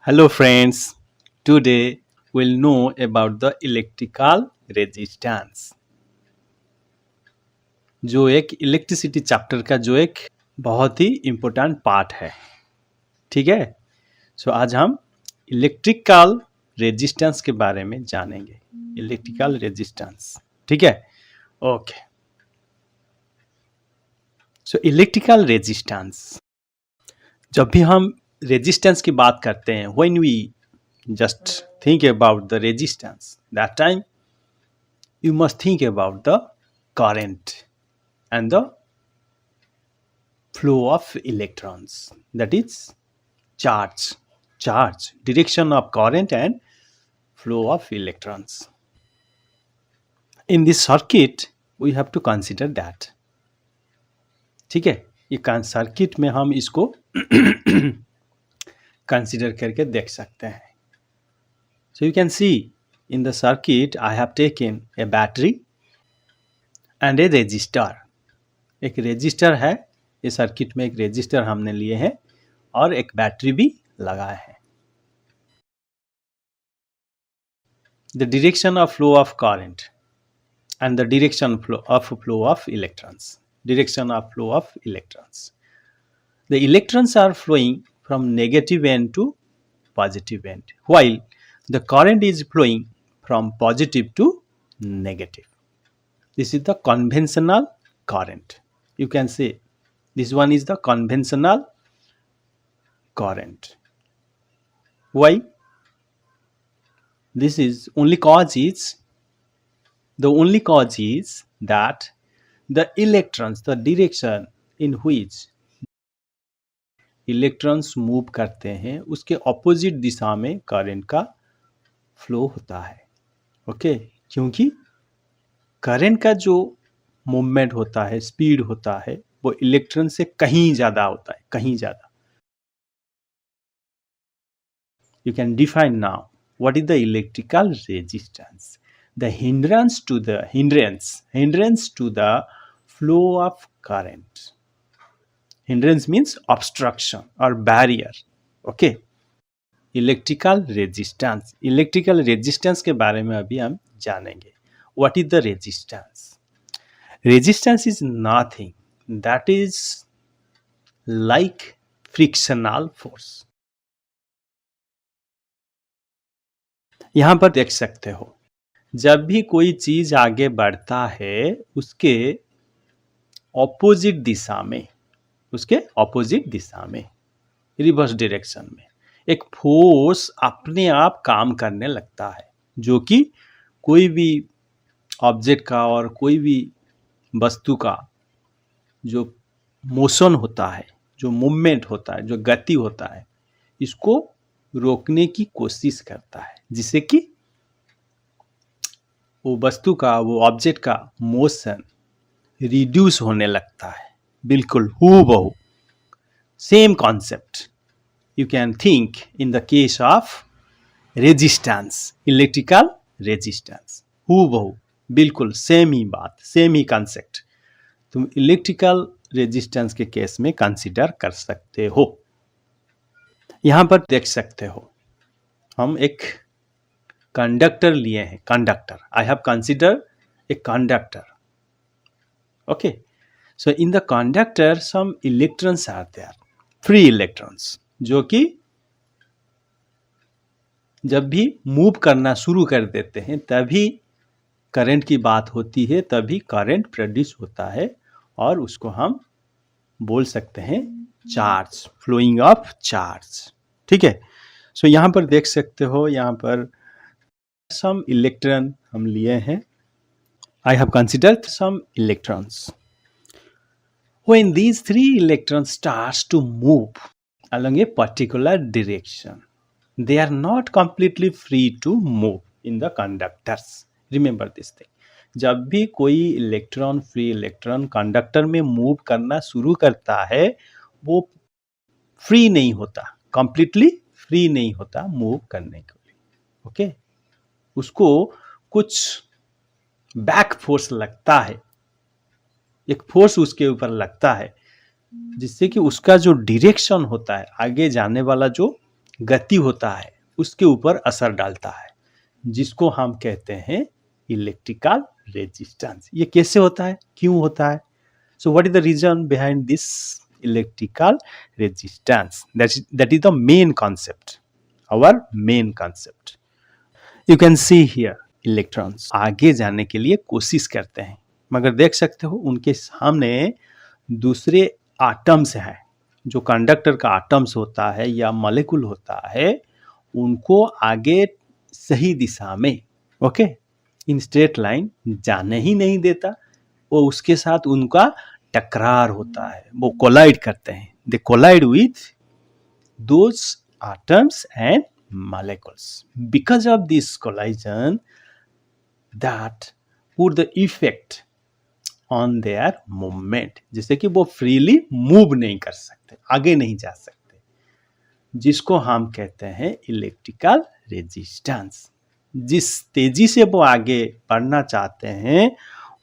Hello friends, today we'll know about the electrical resistance जो एक electricity chapter का जो एक बहुत ही इम्पोर्टेंट पार्ट है। ठीक है, सो आज हम इलेक्ट्रिकल रेजिस्टेंस के बारे में जानेंगे। इलेक्ट्रिकल रेजिस्टेंस, ठीक है, ओके। सो इलेक्ट्रिकल रेजिस्टेंस, जब भी हम रेजिस्टेंस की बात करते हैं, when we just think about the resistance, that time you must think about the current and the flow of electrons, that is charge, direction of current and flow of electrons. In this circuit we have to consider that. ठीक है, ये circuit में हम इसको consider करके देख सकते हैं। So you can see in the circuit I have taken a battery and a resistor. एक रेजिस्टर है, ये सर्किट में एक रेजिस्टर हमने लिए हैं और एक बैटरी भी लगाए हैं। The direction of flow of current and the direction flow of electrons. Direction of flow of electrons. The electrons are flowing from negative end to positive end, while the current is flowing from positive to negative. This is the conventional current. You can say this one is the conventional current. Why? This is the only cause is that the electrons, the direction in which electrons move करते हैं उसके opposite दिशा में current का flow होता है। Okay, क्योंकि current का जो मूवमेंट होता है, स्पीड होता है, वो इलेक्ट्रॉन से कहीं ज़्यादा होता है, कहीं ज़्यादा। You can define now what is the electrical resistance, the hindrance to the flow of current. Hindrance means obstruction or barrier. Okay. Electrical resistance के बारे में अभी हम जानेंगे। What is the resistance? Resistance is nothing that is like frictional force. यहाँ पर देख सकते हो, जब भी कोई चीज आगे बढ़ता है उसके ऑपोजिट दिशा में, रिवर्स डायरेक्शन में एक फोर्स अपने आप काम करने लगता है, जो कि कोई भी ऑब्जेक्ट का और कोई भी वस्तु का जो मोशन होता है, जो मूवमेंट होता है, जो गति होता है, इसको रोकने की कोशिश करता है, जिससे कि वो वस्तु का, वो ऑब्जेक्ट का मोशन रिड्यूस होने लगता है। बिल्कुल हूबहू same concept you can think in the case of resistance, electrical resistance. हूबहू बिल्कुल सेम ही बात, सेम ही कंसेप्ट तुम इलेक्ट्रिकल रेजिस्टेंस के केस में कंसीडर कर सकते हो। यहां पर देख सकते हो, हम एक कंडक्टर लिए हैं, conductor. I have consider a conductor. Okay, so in the conductor some electrons are there, free electrons, जो कि जब भी मूव करना शुरू कर देते हैं तभी करंट की बात होती है, तभी करंट प्रोड्यूस होता है और उसको हम बोल सकते हैं चार्ज, फ्लोइंग ऑफ चार्ज। ठीक है, सो यहाँ पर देख सकते हो, यहाँ पर सम इलेक्ट्रॉन हम लिए हैं। I have considered some electrons. When these three electrons starts to move along a particular direction, they are not completely free to move in the conductors. Remember this thing. जब भी कोई इलेक्ट्रॉन, फ्री इलेक्ट्रॉन कंडक्टर में move करना शुरू करता है, वो free नहीं होता, कंप्लीटली फ्री नहीं होता मूव करने के लिए। ओके, उसको कुछ बैक फोर्स लगता है, एक फोर्स उसके ऊपर लगता है, जिससे कि उसका जो डायरेक्शन होता है, आगे जाने वाला जो गति होता है उसके ऊपर असर डालता है, जिसको हम कहते हैं इलेक्ट्रिकल रेजिस्टेंस। ये कैसे होता है, क्यों होता है? So what is the reason behind this electrical resistance? That is the main concept, our main concept. You can see here electrons आगे जाने के लिए कोशिश करते हैं, मगर देख सकते हो उनके सामने दूसरे आटम्स हैं, जो कंडक्टर का आटम्स होता है या मॉलिक्यूल होता है, उनको आगे सही दिशा में ओके इन स्ट्रेट लाइन जाने ही नहीं देता। वो उसके साथ उनका टकरार होता है, वो कोलाइड करते हैं, they collide with those atoms and molecules. Because of this collision, that put the effect on their movement, जैसे कि वो फ्रीली मूव नहीं कर सकते, आगे नहीं जा सकते, जिसको हम कहते हैं इलेक्ट्रिकल रेजिस्टेंस। जिस तेजी से वो आगे बढ़ना चाहते हैं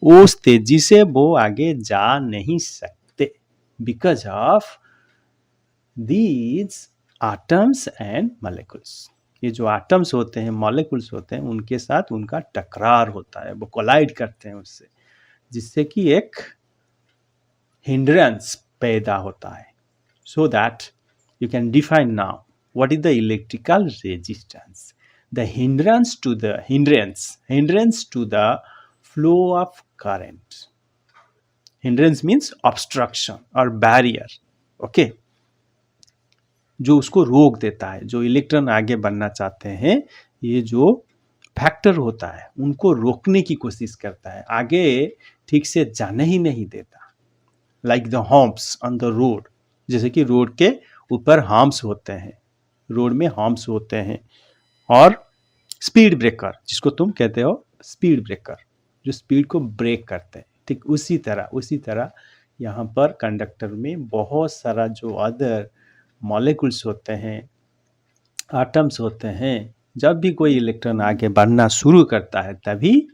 उस तेजी से वो आगे जा नहीं सकते, because of these atoms and molecules. ये जो एटम्स होते हैं, मॉलिक्यूल्स होते हैं, उनके साथ उनका टकरार होता है, वो कोलाइड करते हैं उससे, जिससे कि एक हिंड्रेंस पैदा होता है। So that you can define now what is the electrical resistance. The hindrance to the flow of current. Hindrance means obstruction और बैरियर, ओके, जो उसको रोक देता है। जो इलेक्ट्रॉन आगे बढ़ना चाहते हैं, ये जो फैक्टर होता है उनको रोकने की कोशिश करता है, आगे ठीक से जाने ही नहीं देता। Like the horns on the road, जैसे कि रोड के ऊपर हॉर्म्स होते हैं, रोड में हॉर्म्स होते हैं, और स्पीड ब्रेकर, जिसको तुम कहते हो स्पीड ब्रेकर, जो स्पीड को ब्रेक करते हैं। ठीक उसी तरह यहाँ पर कंडक्टर में बहुत सारा जो अदर मॉलिक्यूल्स होते हैं, एटम्स होते हैं, जब भी कोई इलेक्ट्रॉन आगे बढ़ना शुरू करता है तभी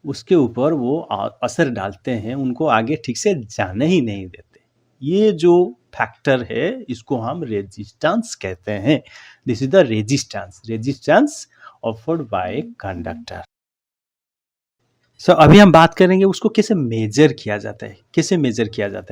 उसके ऊपर वो असर डालते हैं, उनको आगे ठीक से जाने ही नहीं देते। ये जो फैक्टर है इसको हम रेजिस्टेंस कहते हैं। This is the resistance offered by conductor. So अभी हम बात करेंगे उसको कैसे मेजर किया जाता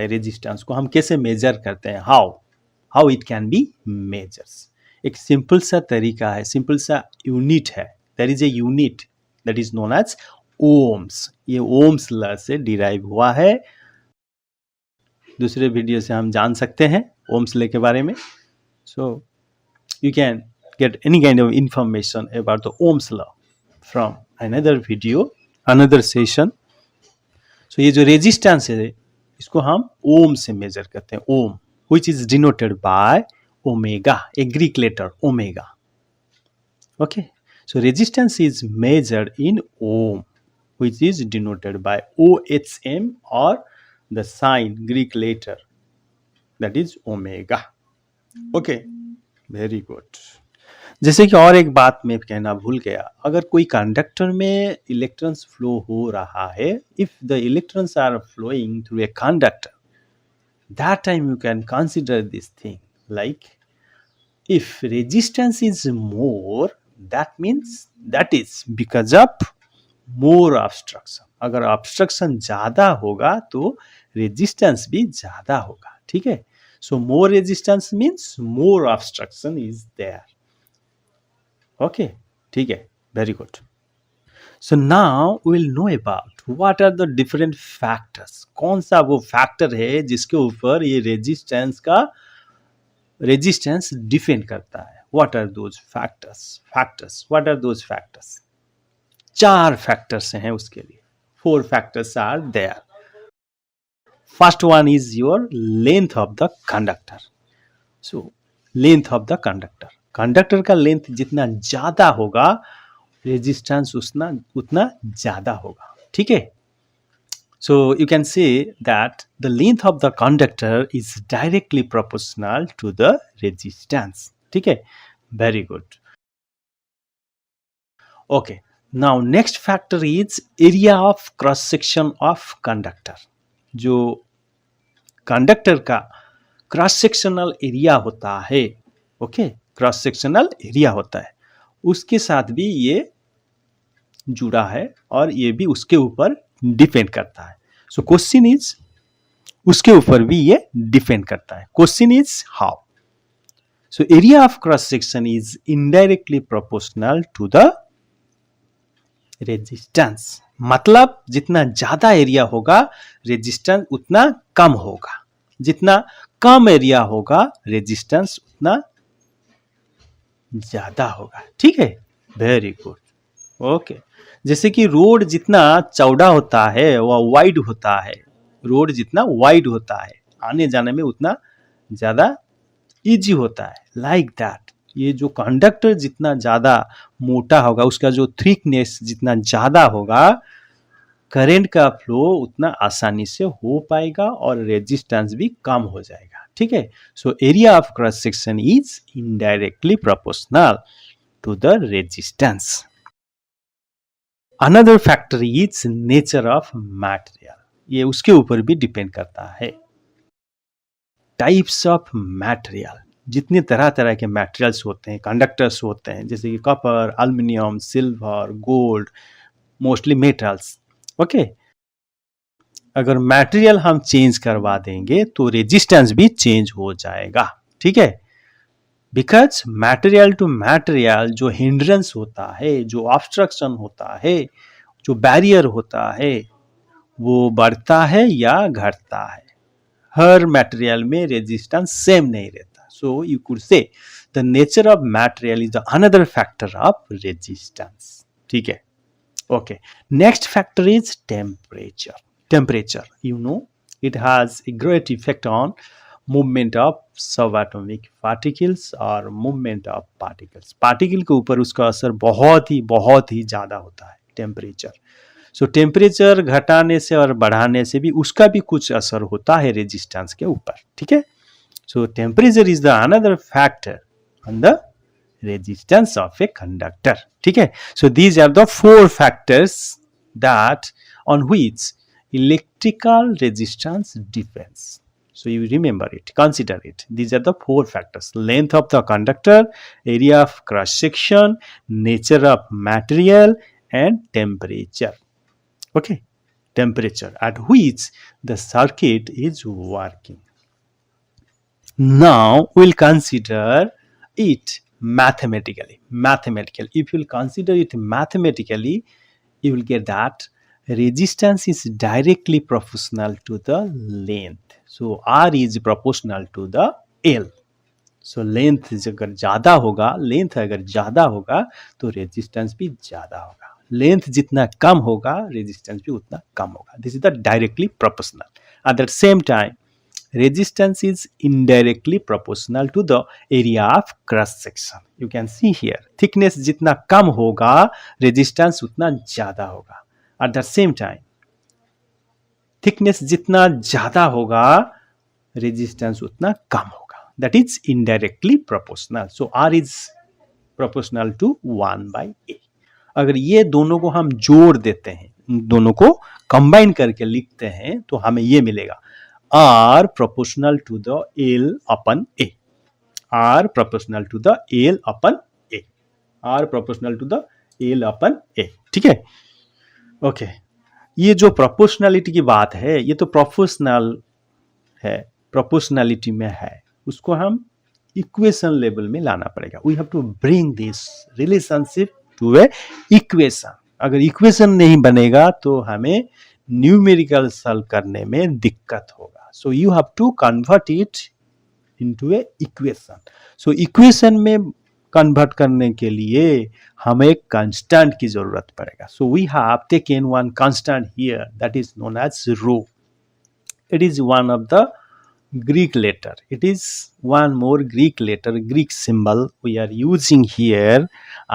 है, रेजिस्टेंस को हम कैसे मेजर करते हैं, how it can be measures. एक सिंपल सा तरीका है, सिंपल सा यूनिट है। There is a unit that is known as ohms. ये ओम्स लॉ से डिराइव हुआ है, दूसरे वीडियो से हम जान सकते हैं ओम्स लॉ के बारे में। So you can get any kind of information about the Ohm's law from another video, another session. So ये जो रेजिस्टेंस है इसको हम ओम से मेजर करते हैं, ओम, which is denoted by omega, a Greek letter omega. Okay, so resistance is measured in ohm, which is denoted by OHM or the sign Greek letter that is omega. Okay, very good. जैसे कि और एक बात मैं कहना भूल गया, अगर कोई कंडक्टर में इलेक्ट्रॉन्स फ्लो हो रहा है, if the electrons are flowing through a conductor, that time you can consider this thing like if resistance is more, that means that is because of more obstruction. अगर obstruction ज्यादा होगा तो resistance भी ज्यादा होगा, ठीक है। So more resistance means more obstruction is there. Okay, ठीक है, very good. So now we will know about what are the different factors. कौन सा वो फैक्टर है जिसके ऊपर ये रेजिस्टेंस डिपेंड करता है। What are those factors? What are those factors? 4 factors हैं उसके लिए। 4 factors are there. First one is your length of the conductor. So length of the conductor. Conductor का लेंथ जितना ज्यादा होगा रेजिस्टेंस उतना ज्यादा होगा, ठीक है। So you can say that the length of the conductor is directly proportional to the resistance, ठीक है, very good. Okay, now next factor is area of cross section of conductor. जो कंडक्टर का cross sectional area होता है okay, cross sectional area होता है, उसके साथ भी ये जुड़ा है और ये भी उसके ऊपर डिपेंड करता है। सो क्वेश्चन इज, उसके ऊपर भी ये डिपेंड करता है। Question is how. So area of cross section is indirectly proportional to the resistance. मतलब जितना ज्यादा एरिया होगा रेजिस्टेंस उतना कम होगा, जितना कम एरिया होगा रेजिस्टेंस उतना ज्यादा होगा। ठीक है, वेरी गुड। ओके, जैसे कि रोड जितना चौड़ा होता है वह वाइड होता है, रोड जितना वाइड होता है आने जाने में उतना ज्यादा इजी होता है, लाइक दैट। ये जो कंडक्टर जितना ज्यादा मोटा होगा, उसका जो थिकनेस जितना ज्यादा होगा, करंट का फ्लो उतना आसानी से हो पाएगा और रेजिस्टेंस भी कम हो जाएगा। ठीक है, so area of cross section is indirectly proportional to the resistance. Another factor is nature of material, ये उसके ऊपर भी डिपेंड करता है। टाइप्स ऑफ मटेरियल, जितने तरह तरह के मटेरियल्स होते हैं, कंडक्टर्स होते हैं, जैसे कि copper, aluminium, silver, gold, mostly metals. Okay, अगर मटेरियल हम चेंज करवा देंगे तो रेजिस्टेंस भी चेंज हो जाएगा। ठीक है, बिकॉज मटेरियल टू मटेरियल जो हिंड्रेंस होता है, जो ऑब्स्ट्रक्शन होता है, जो बैरियर होता है, वो बढ़ता है या घटता है। हर मटेरियल में रेजिस्टेंस सेम नहीं रहता। So you could say the nature of material is another factor of resistance. ठीक है, okay. Next factor is temperature. Temperature, you know, it has a great effect on movement of subatomic particles और movement of particles। Particle के ऊपर उसका असर बहुत ही ज़्यादा होता है, टेम्परेचर। सो टेम्परेचर घटाने से और बढ़ाने से भी उसका भी कुछ असर होता है रेजिस्टेंस के ऊपर। ठीक है, so temperature is the another factor on the resistance of a conductor. ठीक है, so these are the 4 factors that on which electrical resistance depends. So you remember it, consider it. These are the 4 factors: length of the conductor, area of cross section, nature of material, and temperature. Okay, temperature at which the circuit is working. Now we'll consider it mathematically. If you'll consider it mathematically, you will get that resistance is directly proportional to the length. So R is proportional to the L. So length अगर ज़्यादा होगा, length अगर ज़्यादा होगा तो resistance भी ज़्यादा होगा। लेंथ जितना कम होगा रेजिस्टेंस भी उतना कम होगा। This is the directly proportional. At the same time resistance is indirectly proportional to the area of cross section. You can see here, thickness जितना कम होगा resistance उतना ज़्यादा होगा। At the same time, thickness जितना ज़्यादा होगा resistance उतना कम होगा। That is indirectly proportional. So R is proportional to 1/A. अगर ये दोनों को हम जोड़ देते हैं, दोनों को कंबाइन करके लिखते हैं तो हमें ये मिलेगा R proportional to the L upon A. R proportional to the L upon A. R proportional to the L upon A. ठीक है, ओके। ये जो प्रोपोर्शनलिटी की बात है, ये तो प्रोपोर्शनल है, प्रोपोर्शनलिटी में है, उसको हम इक्वेशन लेवल में लाना पड़ेगा। We have to bring this relationship to a equation. अगर इक्वेशन नहीं बनेगा तो हमें न्यूमेरिकल सॉल्व करने में दिक्कत होगा। So you have to convert it into a equation. So equation में कन्वर्ट करने के लिए हमें एक कांस्टेंट की जरूरत पड़ेगा। So we have taken one constant here that is known as rho. It is one of the Greek letter. It is one more Greek letter, Greek symbol we are using here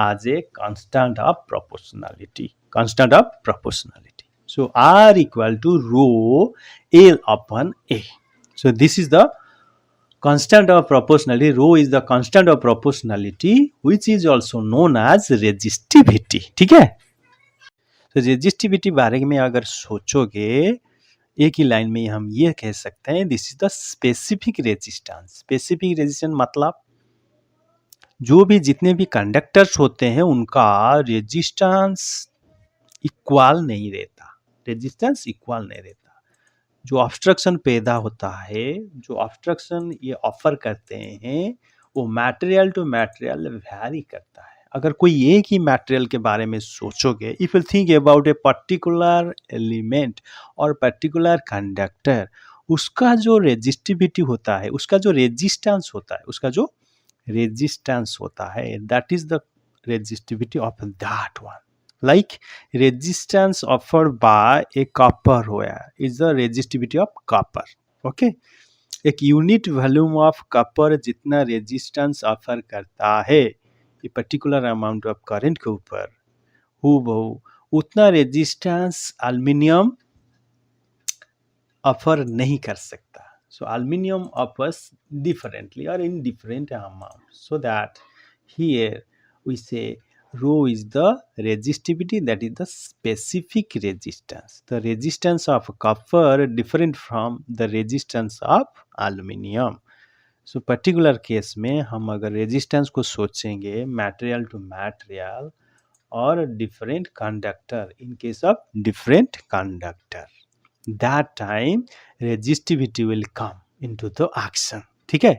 as a constant of proportionality. Constant of proportionality. So R equal to rho L upon A. So this is the constant of proportionality. Rho is the constant of proportionality, which is also known as resistivity. ठीक है? तो resistivity बारे में अगर सोचोगे एक ही line में हम ये कह सकते हैं, this is the specific resistance. Specific resistance मतलब जो भी जितने भी कंडक्टर्स होते हैं उनका रेजिस्टेंस इक्वल नहीं रहता, रेजिस्टेंस इक्वल नहीं रहता। जो ऑब्स्ट्रक्शन पैदा होता है, जो ऑब्स्ट्रक्शन ये ऑफर करते हैं, वो मटेरियल टू मटेरियल वैरी करता है। अगर कोई एक ही मटेरियल के बारे में सोचोगे, if you think about a particular element और पर्टिकुलर कंडक्टर, उसका जो रेजिस्टिविटी होता है, उसका जो रेजिस्टेंस होता है, उसका जो रेजिस्टेंस होता है, that is the resistivity of that one. Like resistance offered by a copper wire is the resistivity of copper. Okay, एक यूनिट वॉल्यूम ऑफ कॉपर जितना रेजिस्टेंस ऑफर करता है ये पर्टिकुलर अमाउंट ऑफ करंट के ऊपर, हूबहू उतना रेजिस्टेंस एल्युमिनियम ऑफर नहीं कर सकता. So aluminum offers differently or in different amounts. So that here we say rho is the resistivity, that is the specific resistance. The resistance of copper different from the resistance of aluminum. So particular case में हम अगर resistance को सोचेंगे material to material or different conductor, in case of different conductor, that time resistivity will come into the action. ठीक है,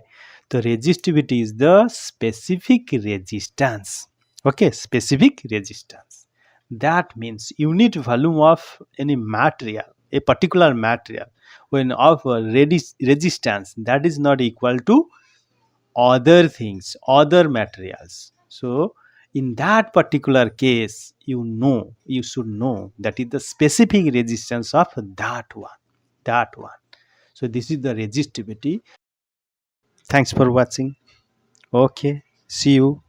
तो resistivity is the specific resistance. Okay, specific resistance, that means unit volume of any material, a particular material, when of resistance that is not equal to other things, other materials. So in that particular case, you should know that is the specific resistance of that one. So this is the resistivity. Thanks for watching. Okay, see you.